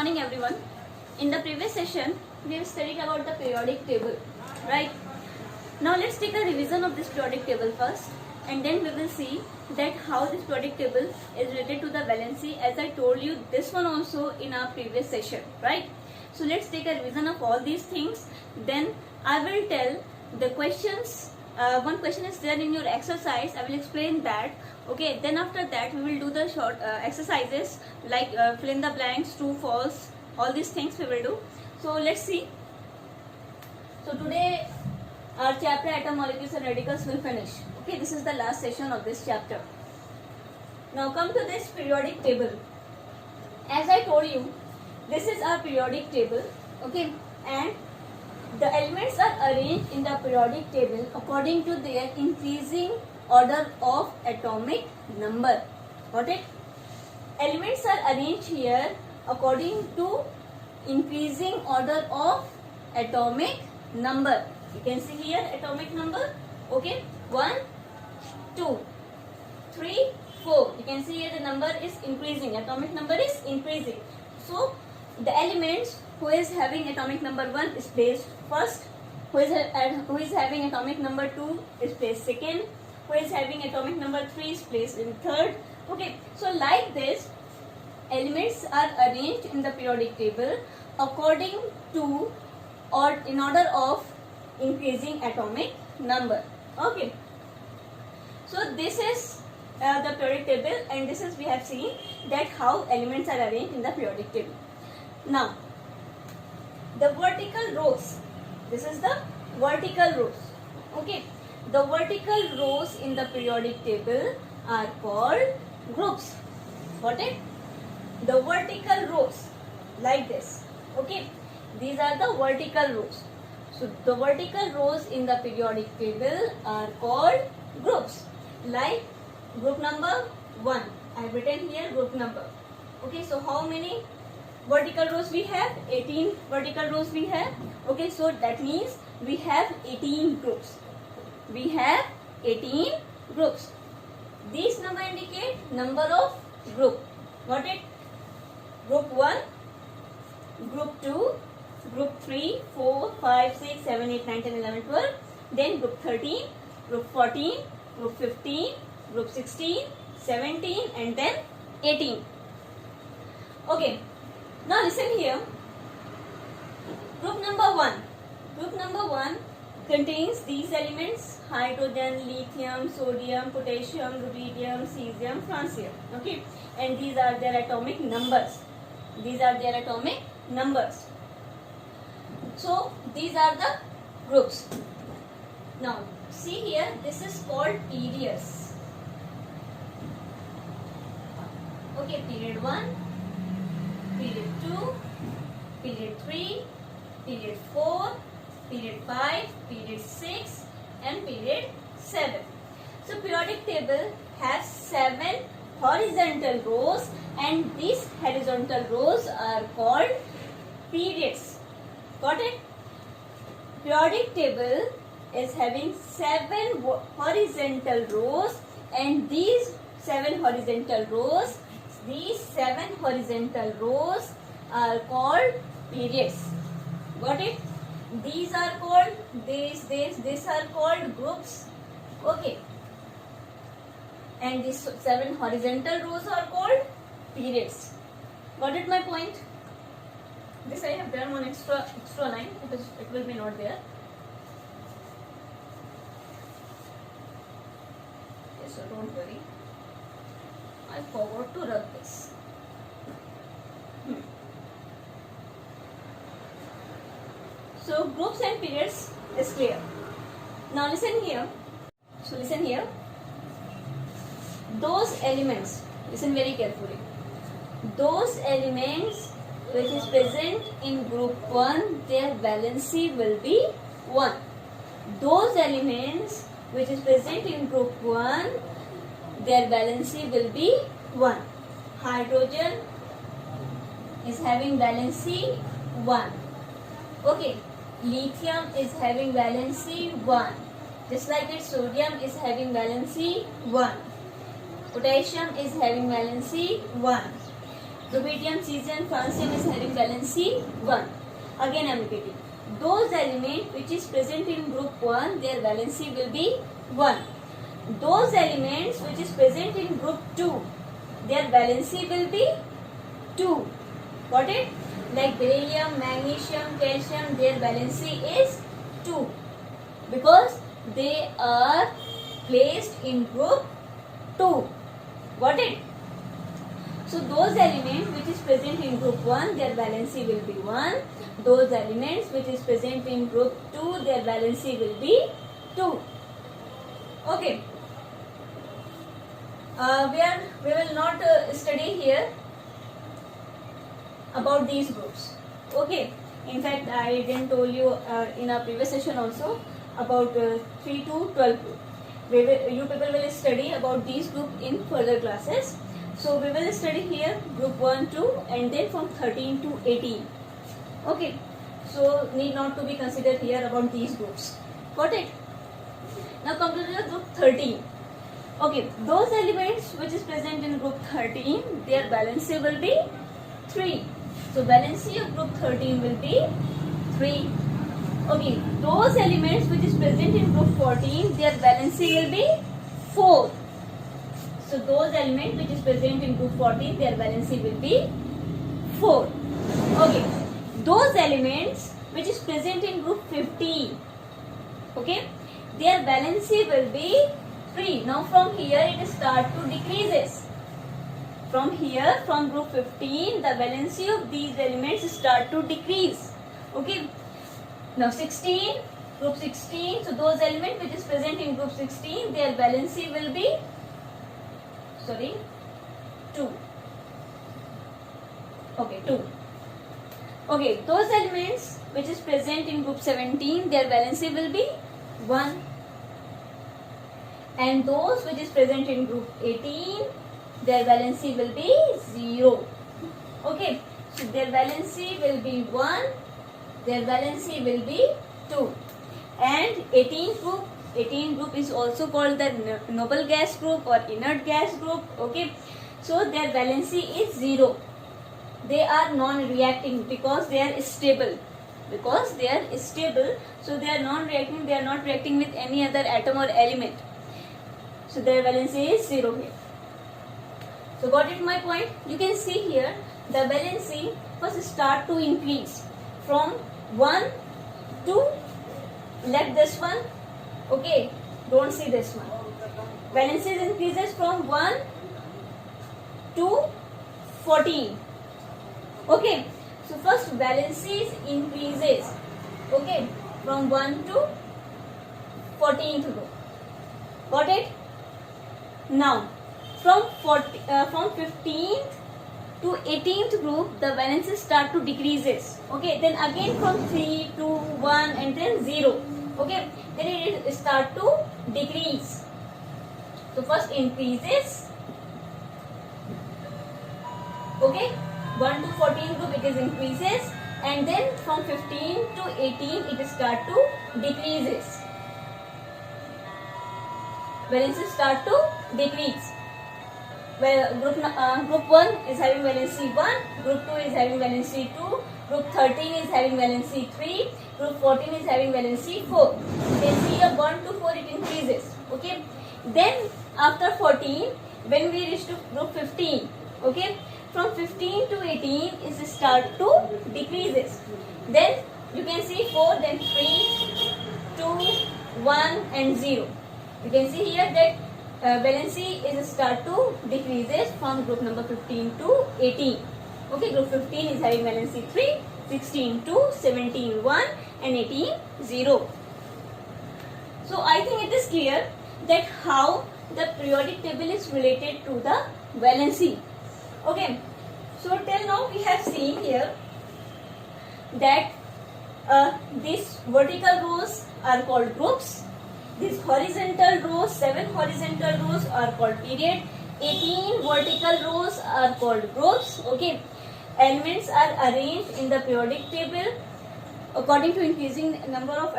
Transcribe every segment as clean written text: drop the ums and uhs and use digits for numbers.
morning everyone. In the previous session, we have studied about the periodic table, right? Now let's take a revision of this periodic table first, and then we will see that how this periodic table is related to the valency, as I told you this one also in our previous session, right? So let's take a revision of all these things. Then I will tell the questions. One question is there in your exercise. I will explain that. Okay. Then after that we will do the short exercises like fill in the blanks, true, false. All these things we will do. So let's see. So today our chapter atom, molecules and radicals will finish. Okay. This is the last session of this chapter. Now come to this periodic table. As I told you, this is our periodic table. Okay. And the elements are arranged in the periodic table according to their increasing order of atomic number. Got it? Elements are arranged here according to increasing order of atomic number. You can see here atomic number. Okay, 1, 2, 3, 4. You can see here the number is increasing. Atomic number is increasing. So the elements who is having atomic number 1 is placed first, who is having atomic number 2 is placed second, who is having atomic number 3 is placed in third. Okay, so like this, elements are arranged in the periodic table according to or in order of increasing atomic number. Okay, so this is the periodic table, and this is we have seen that how elements are arranged in the periodic table. Now the vertical rows, this is the vertical rows. Okay, the vertical rows in the periodic table are called groups. Got it? The vertical rows like this. Okay, these are the vertical rows. So the vertical rows in the periodic table are called groups. Like group number 1, I have written here group number. Okay, so how many vertical rows we have? 18 vertical rows we have. Okay, so that means we have 18 groups. We have 18 groups. These number indicate number of group. Got it? Group 1, group 2, group 3, 4, 5, 6, 7, 8, 9, 10, 11, 12. Then group 13, group 14, group 15, group 16, 17, and then 18. Okay. Now listen here. Group number 1. Group number 1 contains these elements: hydrogen, lithium, sodium, potassium, rubidium, cesium, francium. Okay, and these are their atomic numbers. These are their atomic numbers. So these are the groups. Now see here, this is called periods. Okay, period 1, period 2, period 3, period 4, period 5, period 6, and period 7. So periodic table has 7 horizontal rows, and these horizontal rows are called periods. Got it? Periodic table is having 7 horizontal rows, and these 7 horizontal rows are called periods. Got it? These are called these are called groups. Okay, and these 7 horizontal rows are called periods. Got it my point? This I have done one extra line because it will be not there. Okay, so don't worry, I forgot to write this. So groups and periods is clear. Now listen here. So listen here. Those elements, listen very carefully. Those elements which is present in group 1, their valency will be 1. Those elements which is present in group 1, their valency will be 1. Hydrogen is having valency 1. Okay. Lithium is having valency 1. Just like it, sodium is having valency 1. Potassium is having valency 1. rubidium, cesium, francium is having valency 1. Again I am repeating. Those elements which is present in group 1, their valency will be 1. Those elements which is present in group 2, their valency will be 2. Got it? Like beryllium, magnesium, calcium, their valency is 2 because they are placed in group 2. Got it? So those elements which is present in group 1, their valency will be 1. Those elements which is present in group 2, their valency will be 2. Okay. We will not study here about these groups. Okay. In fact, I didn't told you in our previous session also about 3 to 12 group. You people will study about these group in further classes. So we will study here group 1, 2 and then from 13 to 18. Okay. So need not to be considered here about these groups. Got it? Now come to the group 13. Okay. Those elements which is present in group 13, their valency will be 3. So valency of group 13 will be 3. Okay. Those elements which is present in group 14, their valency will be 4. So those elements which is present in group 14, their valency will be 4. Okay. Those elements which is present in group 15, okay, their valency will be 3. Now from here it start to decreases. From here, from group 15, the valency of these elements start to decrease. Okay. Now 16, group 16. So those elements which is present in group 16, their valency will be 2. Okay, 2. Okay, those elements which is present in group 17, their valency will be 1. And those which is present in group 18, their valency will be 0. Okay, so their valency will be 1, their valency will be 2. And 18 group is also called the noble gas group or inert gas group. Okay, so their valency is 0. They are non-reacting because they are stable. Because they are stable, so they are non-reacting. They are not reacting with any other atom or element. So their valency is 0 here. So got it my point? You can see here the valency first start to increase from 1 to left this one. Okay, don't see this one. Valency increases from 1 to 14. Okay, so first valency increases. Okay, from 1 to 14th group. Got it? Now, from 15th to 18th group, the valency start to decreases. Okay, then again from 3 to 1 and then 0. Okay, then it start to decrease. So first increases. Okay, 1 to 14 group it is increases, and then from 15 to 18 it start to decreases. Valency start to decrease. Well, group 1 is having valency 1, group 2 is having valency 2, group 13 is having valency 3, group 14 is having valency 4. You can see a 1 to 4 it increases. Okay, then after 14, when we reach to group 15, okay, from 15 to 18 is start to decreases. Then you can see 4, then 3, 2, 1 and 0. You can see here that valency is start to decreases from group number 15 to 18. Okay, group 15 is having valency 3, 16 2, 17 1 and 18 0. So I think it is clear that how the periodic table is related to the valency. Okay, so till now we have seen here that these vertical rows are called groups. These horizontal rows, 7 horizontal rows are called period. 18 vertical rows are called groups. Okay, elements are arranged in the periodic table according to increasing number of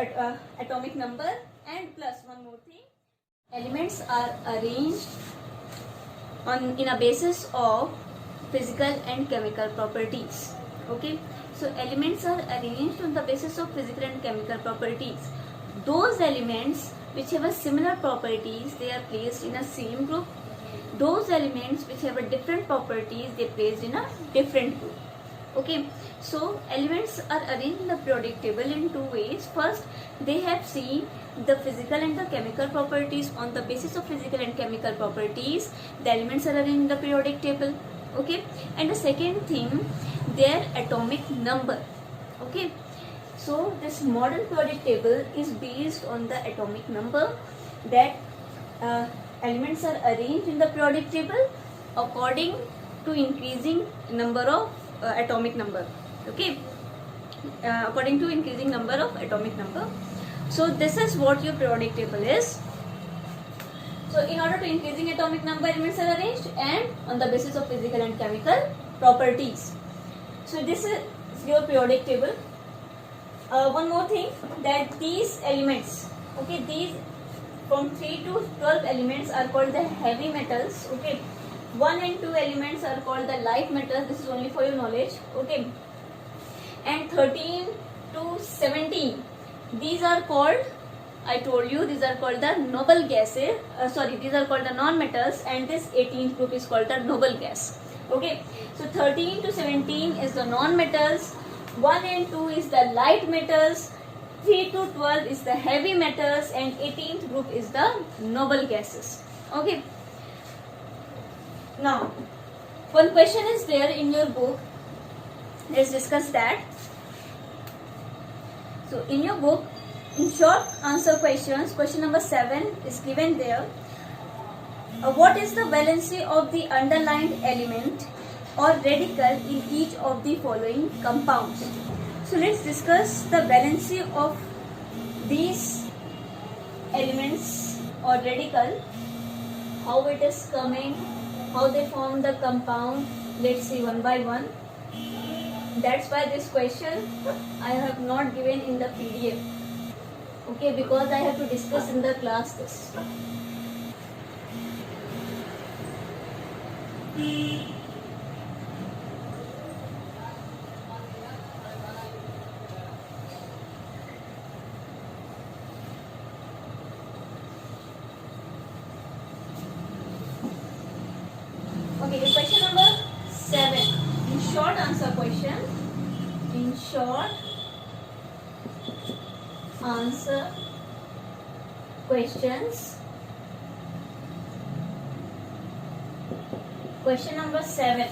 atomic number, and plus one more thing, elements are arranged in a basis of physical and chemical properties. Okay, so elements are arranged on the basis of physical and chemical properties. Those elements which have a similar properties, they are placed in a same group. Those elements which have a different properties, they placed in a different group. Okay, so elements are arranged in the periodic table in two ways. First, they have seen the physical and the chemical properties. On the basis of physical and chemical properties, the elements are arranged in the periodic table. Okay, and the second thing, their atomic number. Okay, so this modern periodic table is based on the atomic number, that elements are arranged in the periodic table according to increasing number of atomic number. Okay, according to increasing number of atomic number. So this is what your periodic table is. So in order to increasing atomic number, elements are arranged and on the basis of physical and chemical properties. So this is your periodic table. One more thing, that these elements, okay, these from 3 to 12 elements are called the heavy metals. Okay, 1 and 2 elements are called the light metals. This is only for your knowledge. Okay, and 13 to 17, these are called, I told you, these are called the noble gases. These are called the non-metals, and this 18th group is called the noble gas. Okay, so 13 to 17 is the non-metals, 1 and 2 is the light metals, 3 to 12 is the heavy metals, and 18th group is the noble gases. Okay. Now, one question is there in your book. Let's discuss that. So, in your book, in short answer questions, question number 7 is given there. What is the valency of the underlined element or radical in each of the following compounds? So let's discuss the valency of these elements or radical, how it is coming, how they form the compound. Let's see one by one. That's why this question I have not given in the PDF. Okay, because I have to discuss in the class this. Okay, question number 7. In short answer question. In short answer questions. Question number 7.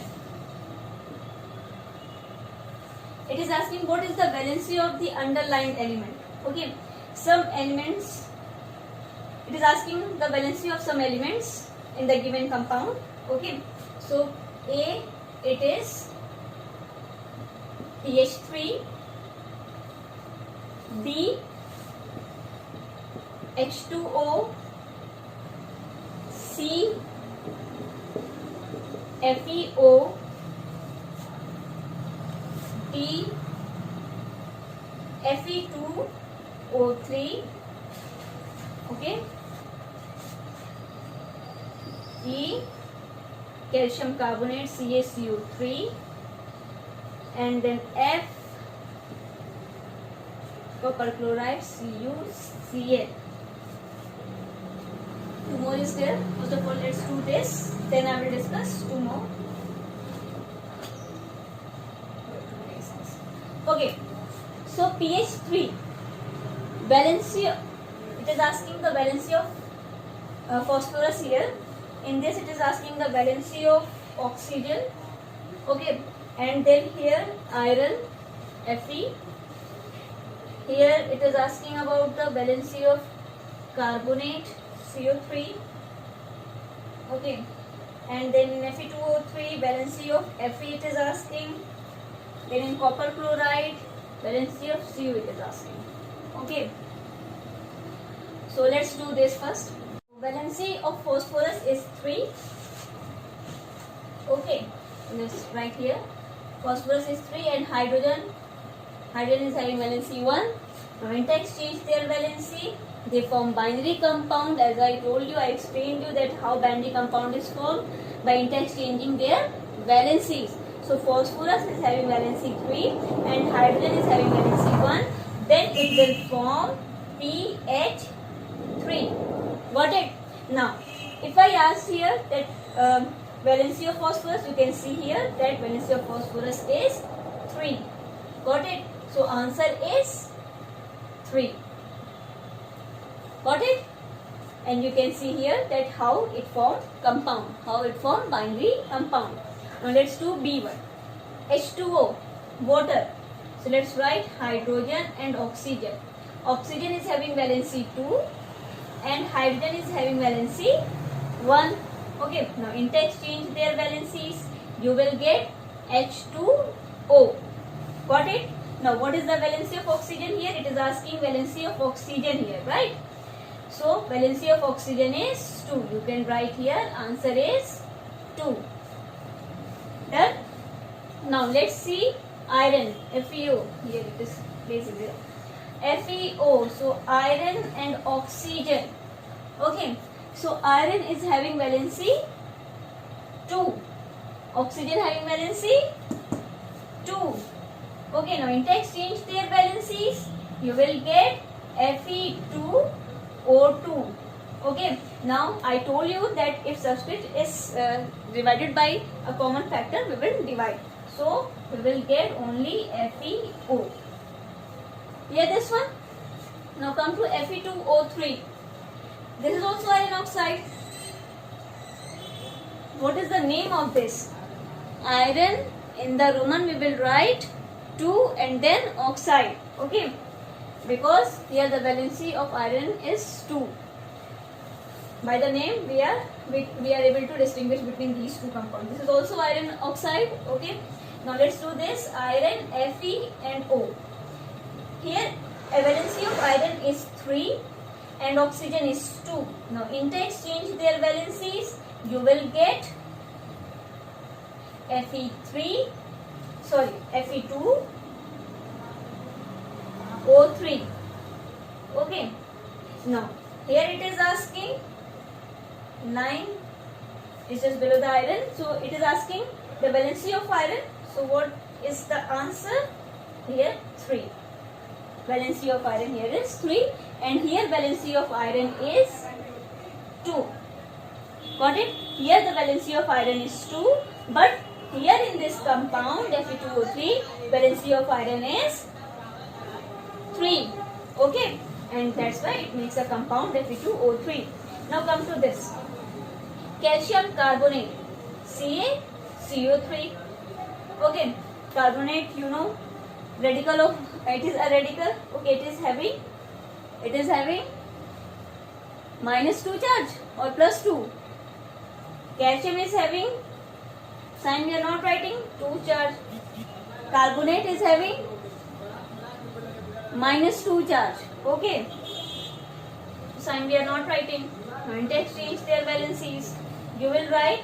It is asking what is the valency of the underlined element. Okay, some elements. It is asking the valency of some elements in the given compound. Okay, so A, it is PH3, B, H2O, C, FeO, D, Fe2O3, okay, E, calcium carbonate CaCO3, and then F, copper chloride CuCl. Two more is there. First of all, let's do this. Then I will discuss two more. Okay. So pH3 valency. It is asking the valency of phosphorus here. In this, it is asking the valency of oxygen. Okay. And then here iron Fe. Here it is asking about the valency of carbonate CO3. Okay, and then in Fe2O3 valency of Fe it is asking. Then in copper chloride valency of Cu it is asking. Okay, so let's do this first. Valency of phosphorus is 3. Okay, let's write here. Phosphorus is 3 and hydrogen is having valency 1. Now interexchange their valency. They form binary compound. As I told you, I explained you that how binary compound is formed by interexchanging their valencies. So phosphorus is having valency 3 and hydrogen is having valency 1. Then it will form PH3. Got it? Now, if I ask here that valency of phosphorus, you can see here that valency of phosphorus is 3. Got it? So answer is 3. Got it? And you can see here that how it formed compound, how it formed binary compound. Now let's do B1. H2O, water. So let's write hydrogen and oxygen. Oxygen is having valency 2 and hydrogen is having valency 1. Okay, now interchange their valencies. You will get H2O. Got it? Now what is the valency of oxygen here? It is asking valency of oxygen here, right? So valency of oxygen is 2. You can write here answer is 2. Done? Now let's see iron, FeO. Here it is placed here. FeO. So iron and oxygen. Okay. So iron is having valency 2. Oxygen having valency 2. Okay. Now interchange their valencies. You will get Fe2O2. Okay. Now I told you that if subscript is divided by a common factor, we will divide. So we will get only FeO. Hear this one? Now come to Fe2O3. This is also iron oxide. What is the name of this? Iron, in the Roman we will write 2 and then oxide. Okay. Because here the valency of iron is 2. By the name we are able to distinguish between these two compounds. This is also iron oxide. Okay. Now let's do this. Iron, Fe and O. Here a valency of iron is 3 and oxygen is 2. Now interchange their valencies. You will get Fe2O3. Okay. Now here it is asking 9 is just below the iron. So it is asking the valency of iron. So what is the answer? Here 3. Valency of iron here is 3 and here valency of iron is 2. Got it? Here the valency of iron is 2, but here in this compound Fe2O3 valency of iron is 3. Okay, and that's why it makes a compound Fe2O3. Now come to this. Calcium carbonate, CaCO3. Okay, carbonate, you know, radical of it is a radical. Okay, it is having -2 charge or +2. Calcium is having, sign we are not writing, 2 charge. Carbonate is having -2 charge. Okay, sign we are not writing. Now interchange their valencies. You will write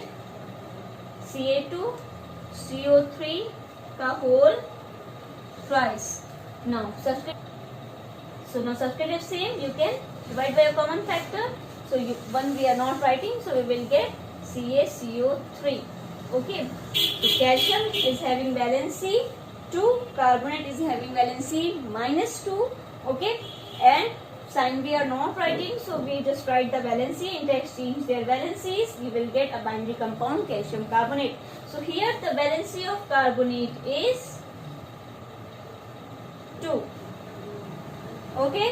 Ca2CO3 ka whole twice. Now subscriptive same, you can divide by a common factor. So one we are not writing, so we will get CaCO3. Okay, so calcium is having valency 2, carbonate is having valency -2. Okay, and sign we are not writing, so we just write the valency, interchange their valencies. We will get a binary compound calcium carbonate. So here the valency of carbonate is 2. Okay,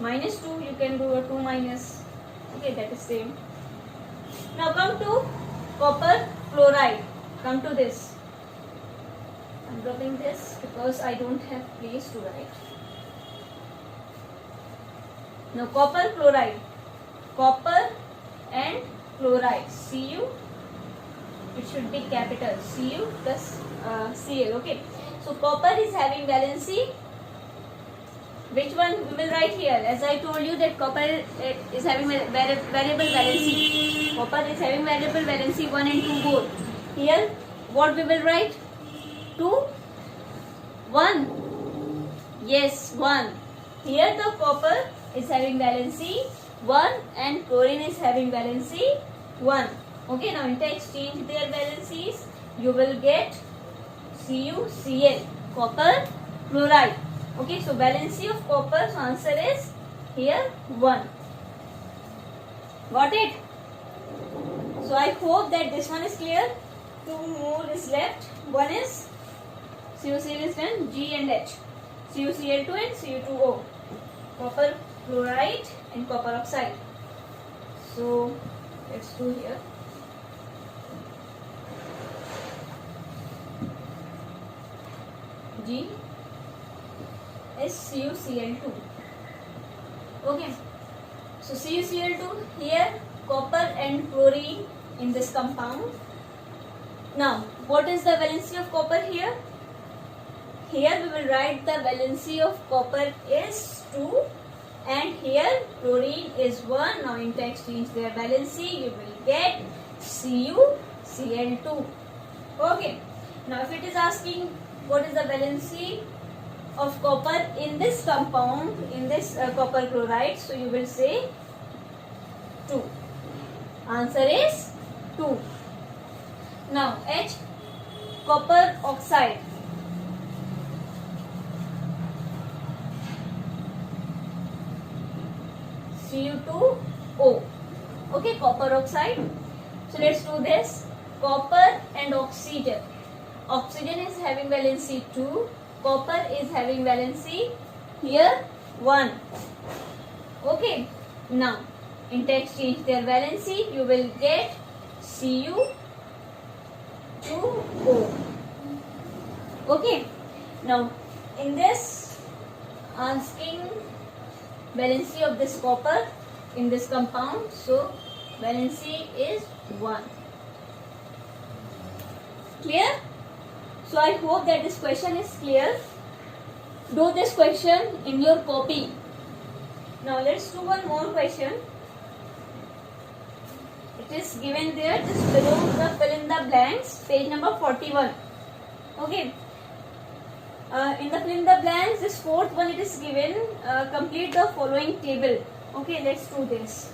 -2, you can do a 2 minus. Okay, that is same. Now come to copper chloride. Come to this. I'm dropping this because I don't have place to write. Now copper chloride. Copper and chloride. Cu. It should be capital. Cu plus Cl. Okay. So copper is having valency. Which one we will write here? As I told you that copper is having variable valency. Copper is having variable valency 1 and 2 both. Here what we will write? 2, 1. Yes, 1. Here the copper is having valency 1 and chlorine is having valency 1. Okay, now interchange their valencies. You will get CuCl, copper chloride. Okay, so valency of copper, so answer is here 1. Got it? So I hope that this one is clear. 2 more is left. One is CuCl is done, G and H. CuCl2 and Cu2O. Copper chloride and copper oxide. So let's do here. G is CuCl2. Okay. So CuCl2 here, copper and chlorine in this compound. Now, what is the valency of copper here? Here we will write the valency of copper is 2 and here chlorine is 1. Now interchange their valency, you will get CuCl2. Okay. Now if it is asking what is the valency of copper in this compound, in this copper chloride, so you will say 2. Answer is 2. Now H, copper oxide. Cu2O. Okay, copper oxide. So let's do this. Copper and oxygen. Oxygen is having valency 2. Copper is having valency here 1. Okay. Now interchange their valency. You will get Cu2O. Okay. Now in this asking valency of this copper in this compound, so valency is 1. Clear? So I hope that this question is clear. Do this question in your copy. Now let's do one more question. It is given there just below the fill in the blanks, page number 41. Okay. In the fill in the blanks, this fourth one it is given, complete the following table. Okay, let's do this.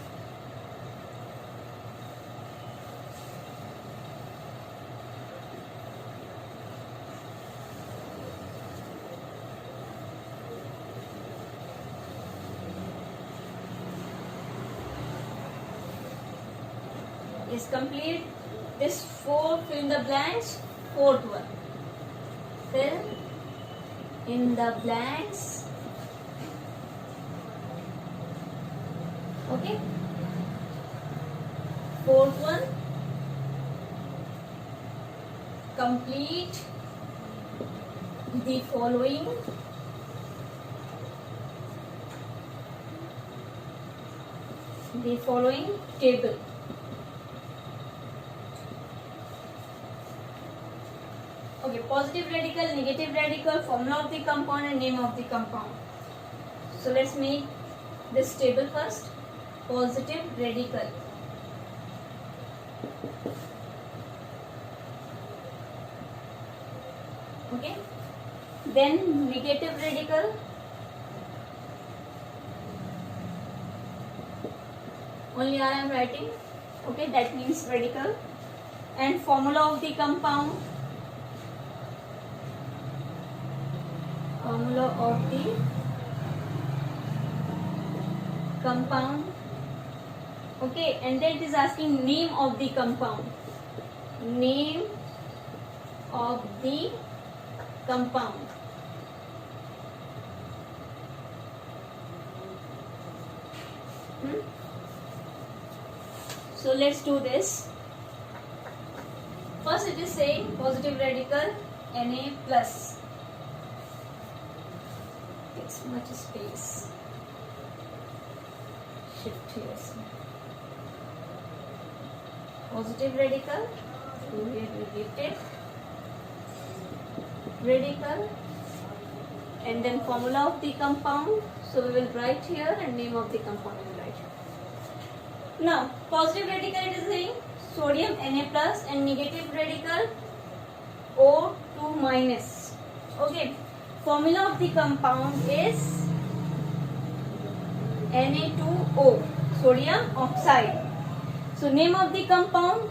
Is complete this 4 fill in the blanks, fourth one. Fill in the blanks. Okay. Fourth one. Complete the following table. Okay, positive radical, negative radical, formula of the compound and name of the compound. So let's make this table first. Positive radical. Okay. Then negative radical. Only I am writing. Okay, that means radical. And formula of the compound. Formula of the compound. Okay, and then it is asking name of the compound. Name of the compound. So let's do this. First it is saying positive radical Na plus. Takes much space. Shift here. Positive radical. So here we get it. Radical. And then formula of the compound. So we will write here and name of the compound we will write here. Now positive radical it is saying sodium Na plus and negative radical O2 minus. Okay. Formula of the compound is Na2O, sodium oxide. So name of the compound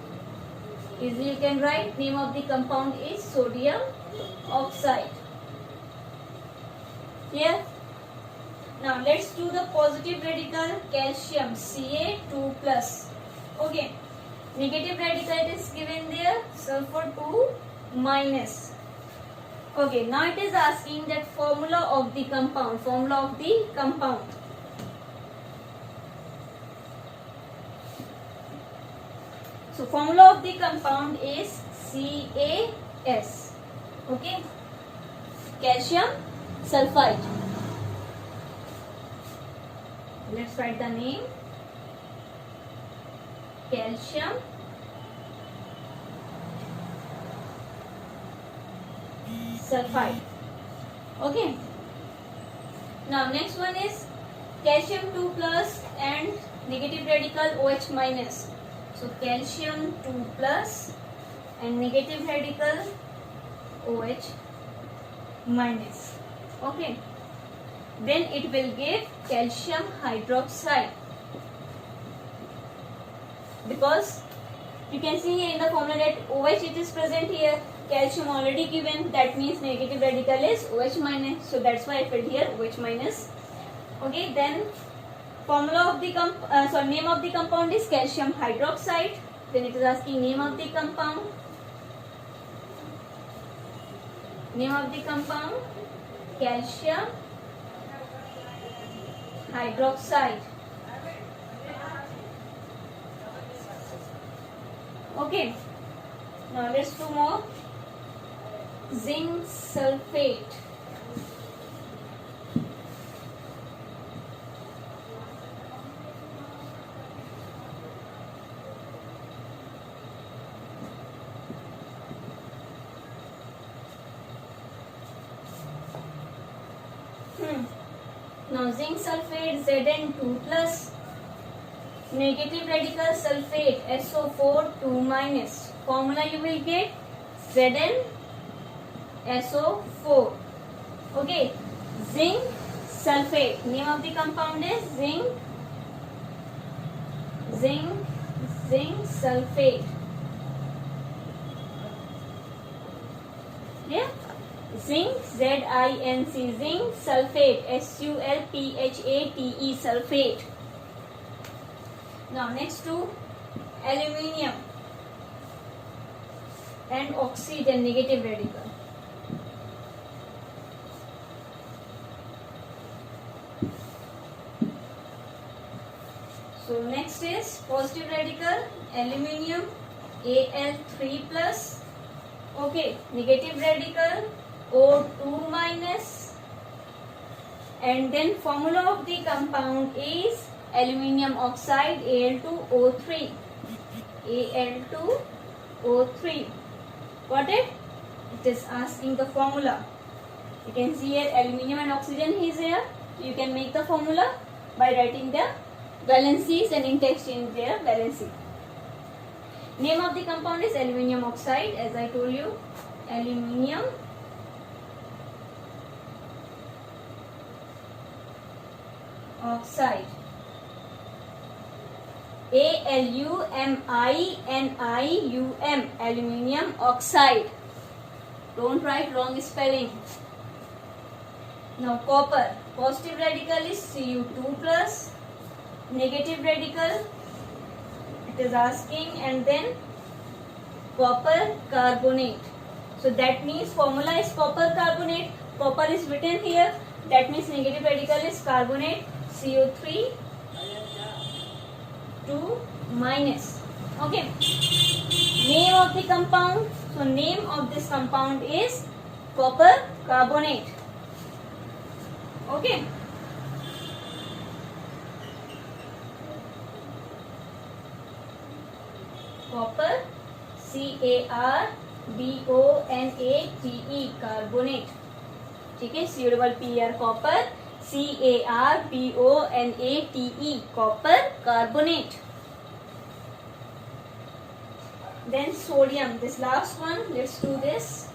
Easily you can write. Name of the compound is sodium oxide. Here. Now let's do the positive radical, calcium Ca2 plus. Okay. Negative radical is given there, sulfur 2 minus. Okay, now it is asking that formula of the compound. So formula of the compound is CaS. Okay, calcium sulfide. Let's write the name. Calcium sulfide. Okay. Now next one is calcium 2 plus and negative radical OH minus. So calcium 2 plus and negative radical OH minus. Okay. Then it will give calcium hydroxide. Because you can see here in the formula that OH it is present here, calcium already given, that means negative radical is OH minus, so that's why I put here OH minus. Okay, then formula of the name of the compound is calcium hydroxide. Then it is asking name of the compound. Name of the compound, calcium hydroxide. Okay, now let's do more. Zinc sulfate. Now zinc sulfate Zn2 plus, negative radical sulfate SO4 2 minus. Formula you will get ZnSO4. Okay, zinc sulfate. Name of the compound is zinc sulfate. Yeah, zinc ZINC, zinc sulfate SULPHATE, sulfate. Now next to aluminium and oxygen, negative radical. So next is positive radical, aluminium Al3 plus. Okay, negative radical O2 minus. And then formula of the compound is aluminium oxide Al2O3. Al2O3. Got it? It is asking the formula. You can see here aluminium and oxygen is here. You can make the formula by writing the valencies and interchange their valency. Name of the compound is aluminium oxide, as I told you. Aluminium oxide. ALUMINIUM, aluminium oxide. Don't write wrong spelling. Now copper, positive radical is Cu2 plus, negative radical it is asking, and then copper carbonate. So that means formula is copper carbonate. Copper is written here. That means negative radical is carbonate, CO3 2 minus. Okay. Name of the compound. So name of this compound is copper carbonate. Okay. Copper, CARBONATE, carbonate. ठीक है, C double P R, copper, CARBONATE, copper carbonate. Then sodium, this last one. Let's do this.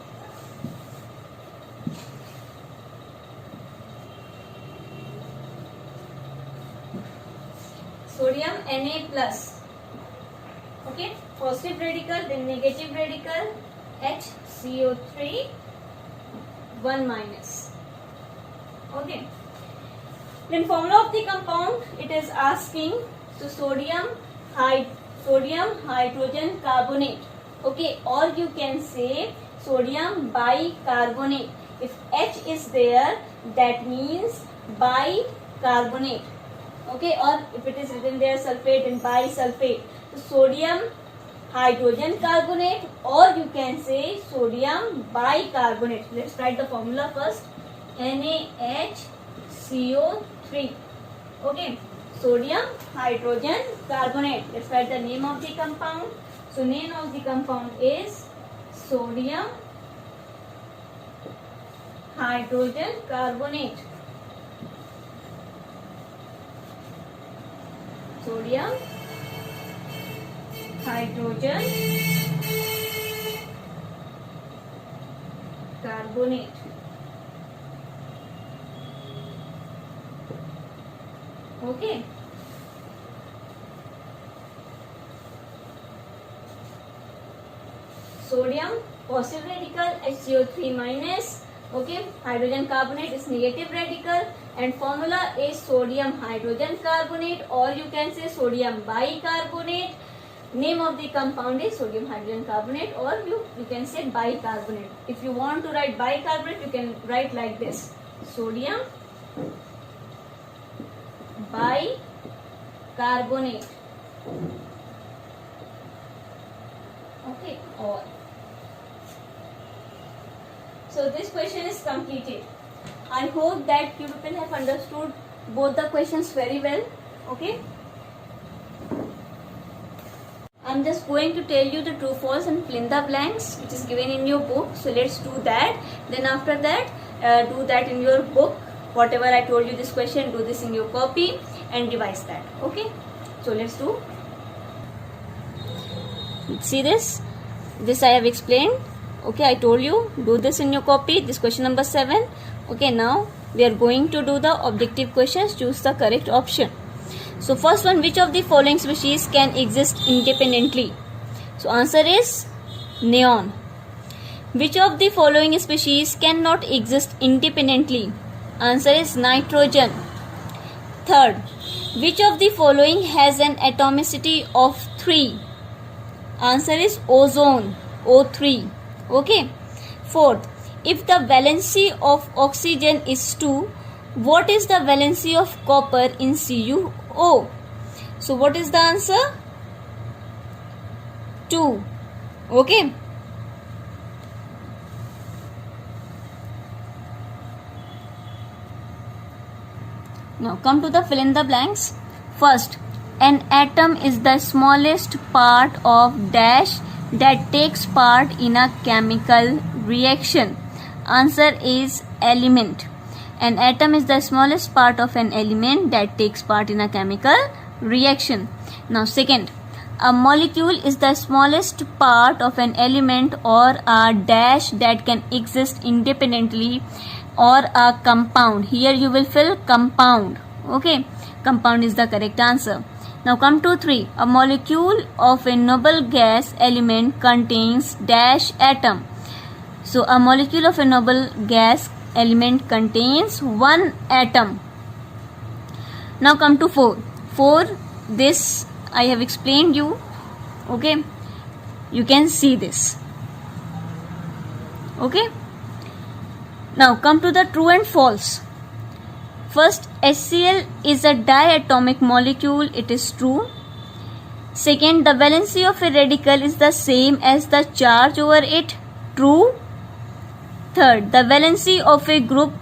Sodium Na plus. Okay, positive radical, then negative radical, HCO3, 1 minus. Okay. Then formula of the compound, it is asking, so sodium hydrogen carbonate. Okay, or you can say sodium bicarbonate. If H is there, that means bicarbonate. Okay, or if it is written there sulfate, then bisulfate. So sodium hydrogen carbonate, or you can say sodium bicarbonate. Let's write the formula first. NaHCO3. Okay, sodium hydrogen carbonate. Let's write the name of the compound. So name of the compound is sodium hydrogen carbonate. Sodium hydrogen carbonate. Okay. Sodium positive radical, HCO3 minus. Okay, hydrogen carbonate is negative radical, and formula is sodium hydrogen carbonate, or you can say sodium bicarbonate. Name of the compound is sodium hydrogen carbonate, or you can say bicarbonate. If you want to write bicarbonate, you can write like this: sodium bicarbonate. Okay, or so this question is completed. I hope that you people have understood both the questions very well. Okay. I'm just going to tell you the true false and fill in the blanks which is given in your book. So let's do that. Then after that, do that in your book. Whatever I told you this question, do this in your copy and revise that. Okay. So let's do. See this? This I have explained. Okay, I told you, do this in your copy. This question number 7. Okay, now we are going to do the objective questions. Choose the correct option. So first one, which of the following species can exist independently? So answer is neon. Which of the following species cannot exist independently? Answer is nitrogen. Third, which of the following has an atomicity of 3? Answer is ozone, O3. Okay. Fourth, if the valency of oxygen is 2, what is the valency of copper in CuO? So what is the answer? 2. Okay. Now come to the fill in the blanks. First, an atom is the smallest part of dash that takes part in a chemical reaction. Answer is element. An atom is the smallest part of an element that takes part in a chemical reaction. Now second, a molecule is the smallest part of an element or a dash that can exist independently, or a compound. Here you will fill compound. Okay, compound is the correct answer. Now come to 3. A molecule of a noble gas element contains dash atom. So a molecule of a noble gas element contains 1 atom. Now come to 4. 4, this I have explained you. Okay, you can see this. Okay. Now come to the true and false. First, HCl is a diatomic molecule. It is true. Second, the valency of a radical is the same as the charge over it. True. Third, the valency of a group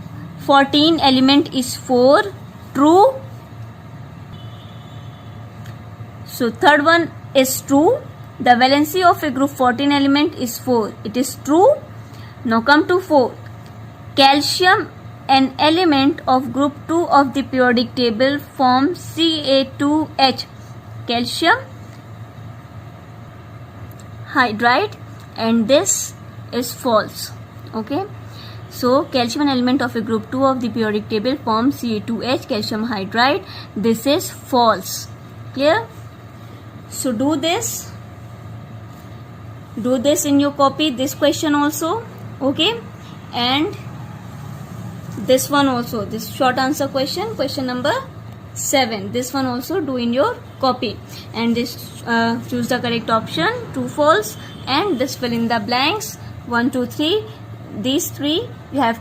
14 element is 4. True. So third one is true. The valency of a group 14 element is 4. It is true. Now come to 4. Calcium, an element of group 2 of the periodic table, forms Ca2H. Calcium hydride, and this is false. Okay. So calcium, an element of a group 2 of the periodic table, forms Ca2H, calcium hydride. This is false. Clear? So do this. do this in your copy, this question also, okay, and this one also, this short answer question, question number 7, this one also do in your copy, and this choose the correct option, true, false, and this fill in the blanks, 1 2 3, these 3 you have to